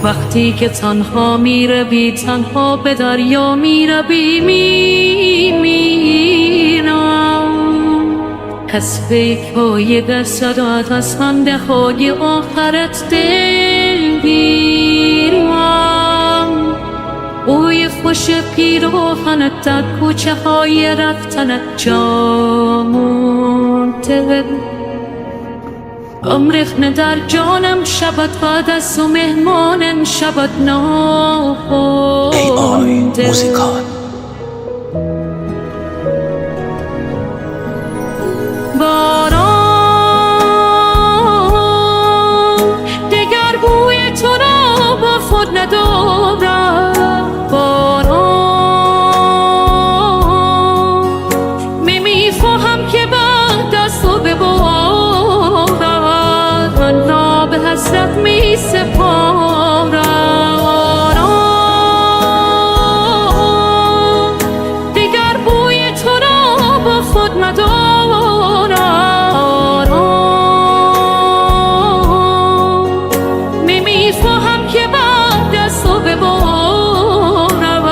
وقتی که تنها میروی تنها به دریا میروی میمیرم از فکرهای در صدات از خنده های آخرت دلگیرم بوی خوش پیراهنت در کوچه های رفتنت جا مونده ریخته در جانم شبت بعد از تو مهمانم شبت ناخونده موزیکال باران دیگر بوی تو را با خود ندارم باران میفهم که بعد از تو ببارم من را به حسرت می سپارم دیگر بوی تو را با خود ندارم میفهم که بعد از تو ببارم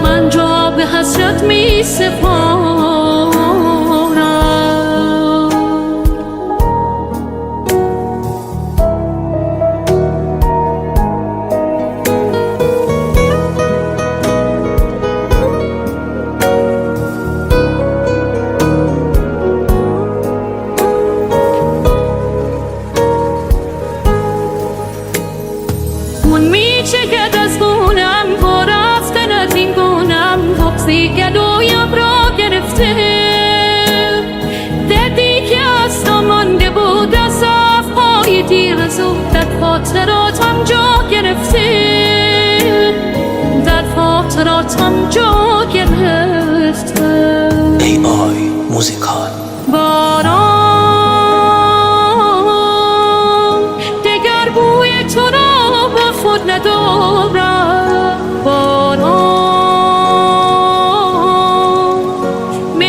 من را به حسرت می سپارم میچگد از گونم با رفتنت این گونم بغضی گلویم را گرفته دردی که از تو مانده بود از صفهای دیر زود در خاطراتم جا گرفته در خاطراتم جا گرفته ای آی موزیکال باران دیگر بوی تو را با خود ندارم باران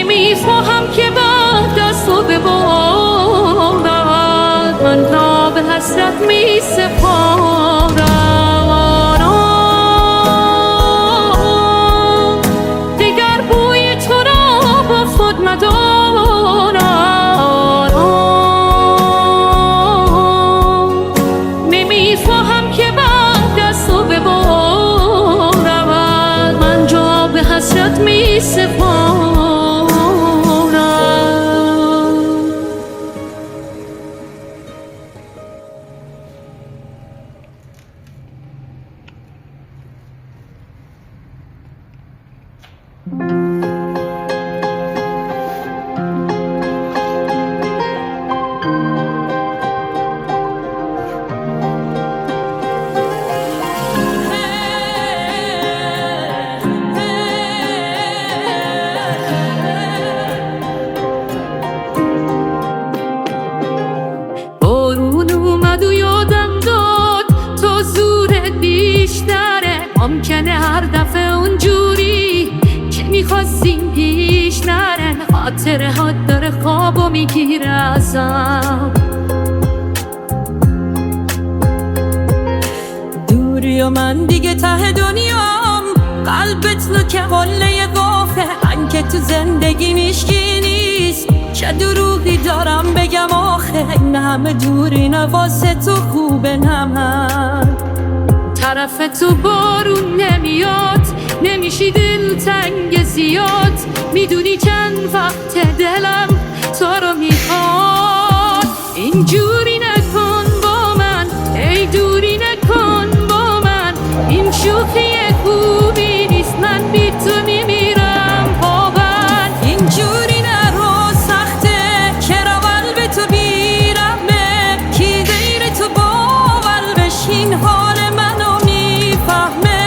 میفهم که بعد از تو ببارم من را به حسرت می سپارم دیگر بوی تو را با خود ندارم میفهم که بعد از تو ببارم من جا به حسرت می سپارم ممکنه هر دفعه اونجوری که میخواستیم پیش نره خاطره ها داره خوابو میگیره ازم دوری و من دیگه ته دنیام قلبت نوک قله قافه من که تو زندگی میشکی نیست چه دروغی دارم بگم آخه این همه دوری نواسه تو خوبه نمن طرف تو بارون نمیاد نمیشی دلتنگ زیاد میدونی چند وقت دلم تو رو میخواد اینجوری نکن با من ای دوری نکن با من این شوخی خوبی نیست من بی تو میمیرم واقعا اینجوری نرو سخته چرا قلب تو بیرحمه کی غیر تو باور بشین حال منو میفهمه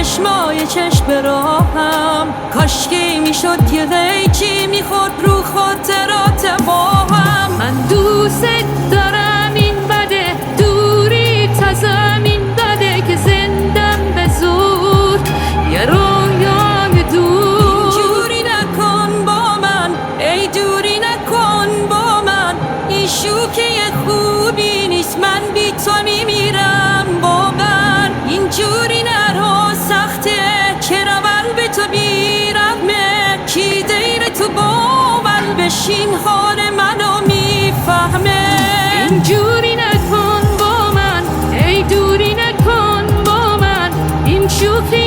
چشمای چشم راهم، کاشکی میشد یه قیچی میخورد رو خاطرات با هم. من دوست دارم این بده دوری تا زمین داده که زندم به زور یه رویای دور. اینجوری نکن با من ای دوری نکن با من، این شوکه خوبی نیست من بی تو میمیرم با من. اینجوری نرو سخته چرا قلب تو بیرحمه، کی دیر تو باور بشین حال منو میفهمه. اینجوری نکن با من ای دوری نکن با من، این شوخی